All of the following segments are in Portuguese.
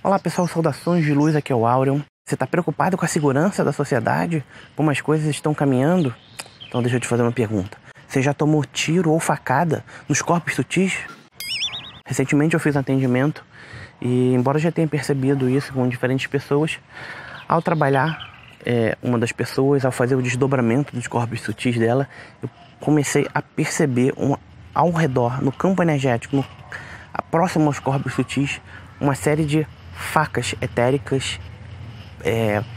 Olá pessoal, saudações de luz, aqui é o Aureon. Você está preocupado com a segurança da sociedade? Como as coisas estão caminhando? Então deixa eu te fazer uma pergunta. Você já tomou tiro ou facada nos corpos sutis? Recentemente eu fiz um atendimento e, embora eu já tenha percebido isso com diferentes pessoas, ao trabalhar uma das pessoas, ao fazer o desdobramento dos corpos sutis dela, eu comecei a perceber ao redor, no campo energético, próximo aos corpos sutis, uma série de facas etéricas,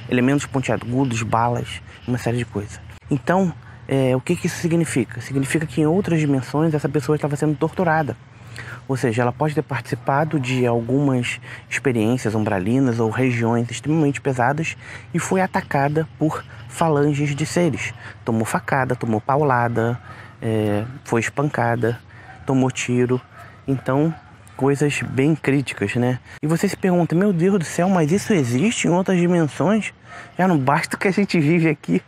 elementos pontiagudos, balas, uma série de coisas. Então, o que isso significa? Significa que em outras dimensões essa pessoa estava sendo torturada. Ou seja, ela pode ter participado de algumas experiências umbralinas ou regiões extremamente pesadas e foi atacada por falanges de seres. Tomou facada, tomou paulada, foi espancada, tomou tiro. Então, coisas bem críticas, né? E você se pergunta, meu Deus do céu, mas isso existe em outras dimensões? Já não basta o que a gente vive aqui.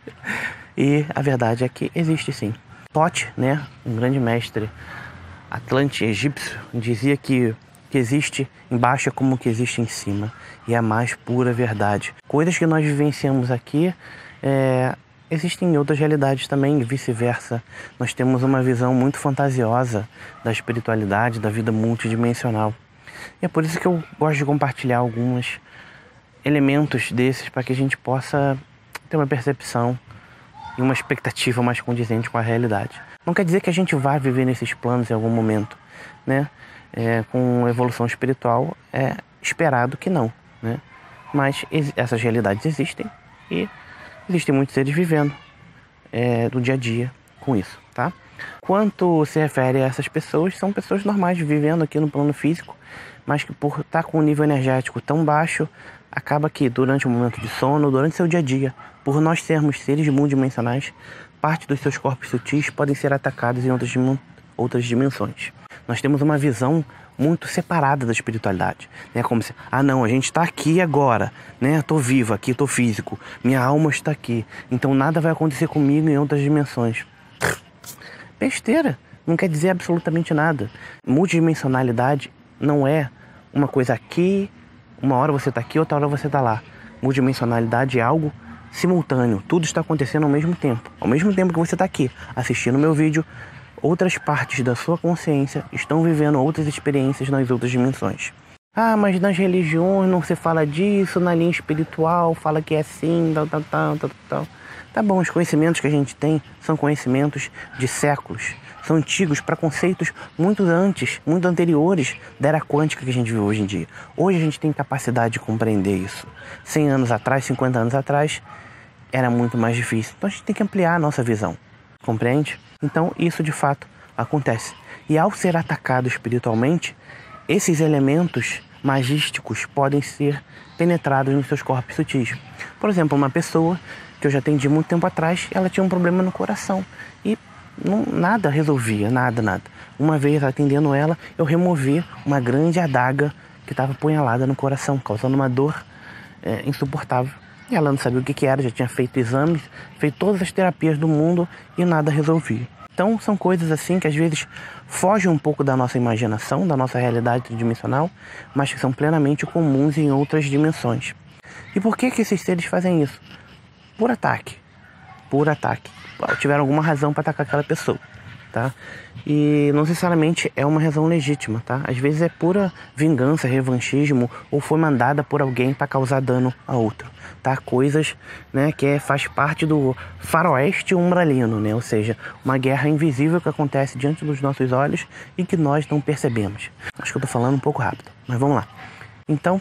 E a verdade é que existe sim. Thoth, né, um grande mestre atlante egípcio, dizia que existe embaixo é como que existe em cima. E é a mais pura verdade. Coisas que nós vivenciamos aqui existem em outras realidades também, e vice-versa. Nós temos uma visão muito fantasiosa da espiritualidade, da vida multidimensional. E é por isso que eu gosto de compartilhar alguns elementos desses, para que a gente possa ter uma percepção e uma expectativa mais condizente com a realidade. Não quer dizer que a gente vá viver nesses planos em algum momento, né? Com evolução espiritual é esperado que não, né? Mas essas realidades existem e existem muitos seres vivendo do dia a dia com isso, tá? Quanto se refere a essas pessoas, são pessoas normais vivendo aqui no plano físico, mas que por estar com um nível energético tão baixo, acaba que durante o momento de sono, durante seu dia a dia, por nós sermos seres multidimensionais, parte dos seus corpos sutis podem ser atacados em outras dimensões. Nós temos uma visão muito separada da espiritualidade, né? Como se, não, a gente está aqui agora, né? Estou vivo aqui, estou físico, minha alma está aqui, então nada vai acontecer comigo em outras dimensões. Besteira, não quer dizer absolutamente nada. Multidimensionalidade não é uma coisa aqui, uma hora você está aqui, outra hora você está lá. Multidimensionalidade é algo simultâneo, tudo está acontecendo ao mesmo tempo. Ao mesmo tempo que você está aqui assistindo meu vídeo, outras partes da sua consciência estão vivendo outras experiências nas outras dimensões. Mas nas religiões não se fala disso, na linha espiritual fala que é assim, tal. Tá bom, os conhecimentos que a gente tem são conhecimentos de séculos. São antigos para conceitos muito anteriores da era quântica que a gente vive hoje em dia. Hoje a gente tem capacidade de compreender isso. 100 anos atrás, 50 anos atrás, era muito mais difícil. Então a gente tem que ampliar a nossa visão. Compreende? Então isso de fato acontece. E ao ser atacado espiritualmente, esses elementos magísticos podem ser penetrados nos seus corpos sutis. Por exemplo, uma pessoa que eu já atendi muito tempo atrás, ela tinha um problema no coração e nada resolvia, nada. Uma vez atendendo ela, eu removi uma grande adaga que estava apunhalada no coração, causando uma dor insuportável. E ela não sabia o que era, já tinha feito exames, feito todas as terapias do mundo e nada resolvia. Então são coisas assim que às vezes fogem um pouco da nossa imaginação, da nossa realidade tridimensional, mas que são plenamente comuns em outras dimensões. E por que esses seres fazem isso? Por ataque. Tiveram alguma razão para atacar aquela pessoa, tá? E não necessariamente é uma razão legítima, tá? Às vezes é pura vingança, revanchismo, ou foi mandada por alguém para causar dano a outro, tá? Coisas, né, que faz parte do faroeste umbralino, né? Ou seja, uma guerra invisível que acontece diante dos nossos olhos e que nós não percebemos. Acho que eu tô falando um pouco rápido, mas vamos lá. Então,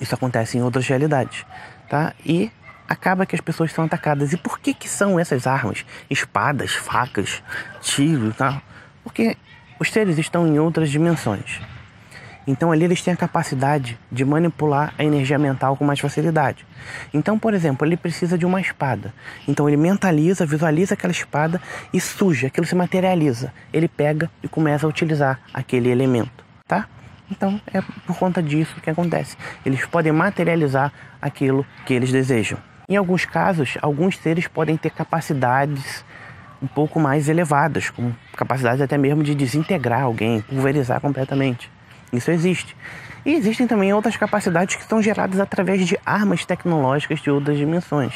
isso acontece em outras realidades, tá? E acaba que as pessoas são atacadas. E por que são essas armas? Espadas, facas, tiros e tal? Porque os seres estão em outras dimensões. Então ali eles têm a capacidade de manipular a energia mental com mais facilidade. Então, por exemplo, ele precisa de uma espada. Então ele mentaliza, visualiza aquela espada e surge, aquilo se materializa. Ele pega e começa a utilizar aquele elemento, tá? Então é por conta disso que acontece. Eles podem materializar aquilo que eles desejam. Em alguns casos, alguns seres podem ter capacidades um pouco mais elevadas, como capacidades até mesmo de desintegrar alguém, pulverizar completamente. Isso existe. E existem também outras capacidades que são geradas através de armas tecnológicas de outras dimensões,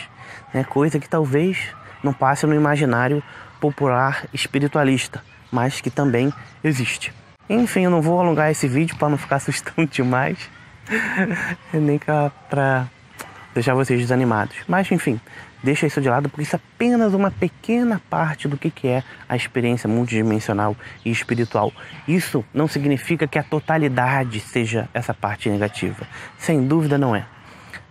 né? Coisa que talvez não passe no imaginário popular espiritualista, mas que também existe. Enfim, eu não vou alongar esse vídeo para não ficar assustando demais, nem para deixar vocês desanimados. Mas enfim, deixa isso de lado, porque isso é apenas uma pequena parte do que é a experiência multidimensional e espiritual. Isso não significa que a totalidade seja essa parte negativa. Sem dúvida não é.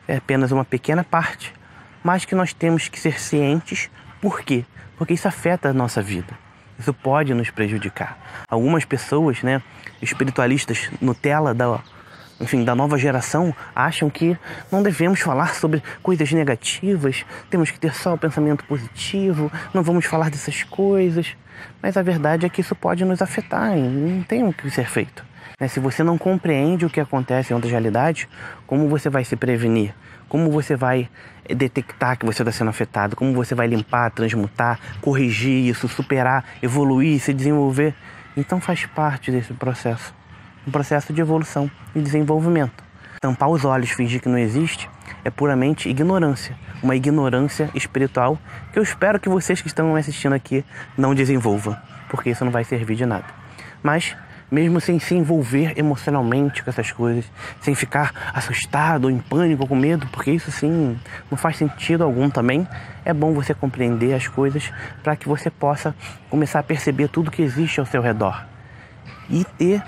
É apenas uma pequena parte, mas que nós temos que ser cientes. Por quê? Porque isso afeta a nossa vida. Isso pode nos prejudicar. Algumas pessoas, né, espiritualistas Nutella da nova geração, acham que não devemos falar sobre coisas negativas, temos que ter só o pensamento positivo, não vamos falar dessas coisas. Mas a verdade é que isso pode nos afetar e não tem o que ser feito. Se você não compreende o que acontece em outras realidades, como você vai se prevenir? Como você vai detectar que você está sendo afetado? Como você vai limpar, transmutar, corrigir isso, superar, evoluir, se desenvolver? Então faz parte desse processo. Um processo de evolução e desenvolvimento. Tampar os olhos, fingir que não existe, é puramente ignorância. Uma ignorância espiritual que eu espero que vocês que estão me assistindo aqui não desenvolvam, porque isso não vai servir de nada. Mas, mesmo sem se envolver emocionalmente com essas coisas, sem ficar assustado, ou em pânico, ou com medo, porque isso sim não faz sentido algum também, é bom você compreender as coisas para que você possa começar a perceber tudo que existe ao seu redor e ter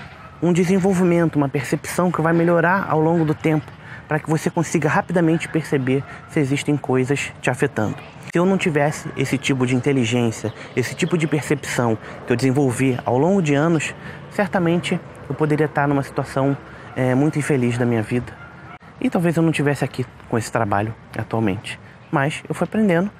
um desenvolvimento, uma percepção que vai melhorar ao longo do tempo, para que você consiga rapidamente perceber se existem coisas te afetando. Se eu não tivesse esse tipo de inteligência, esse tipo de percepção que eu desenvolvi ao longo de anos, certamente eu poderia estar numa situação muito infeliz da minha vida. E talvez eu não estivesse aqui com esse trabalho atualmente. Mas eu fui aprendendo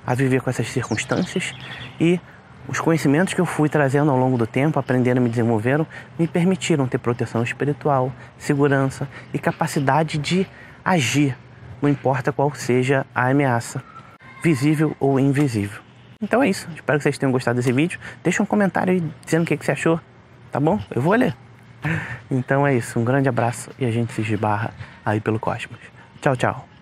a viver com essas circunstâncias e os conhecimentos que eu fui trazendo ao longo do tempo, aprendendo e me desenvolveram, me permitiram ter proteção espiritual, segurança e capacidade de agir, não importa qual seja a ameaça, visível ou invisível. Então é isso, espero que vocês tenham gostado desse vídeo. Deixa um comentário aí dizendo o que você achou, tá bom? Eu vou ler. Então é isso, um grande abraço e a gente se esbarra aí pelo cosmos. Tchau, tchau.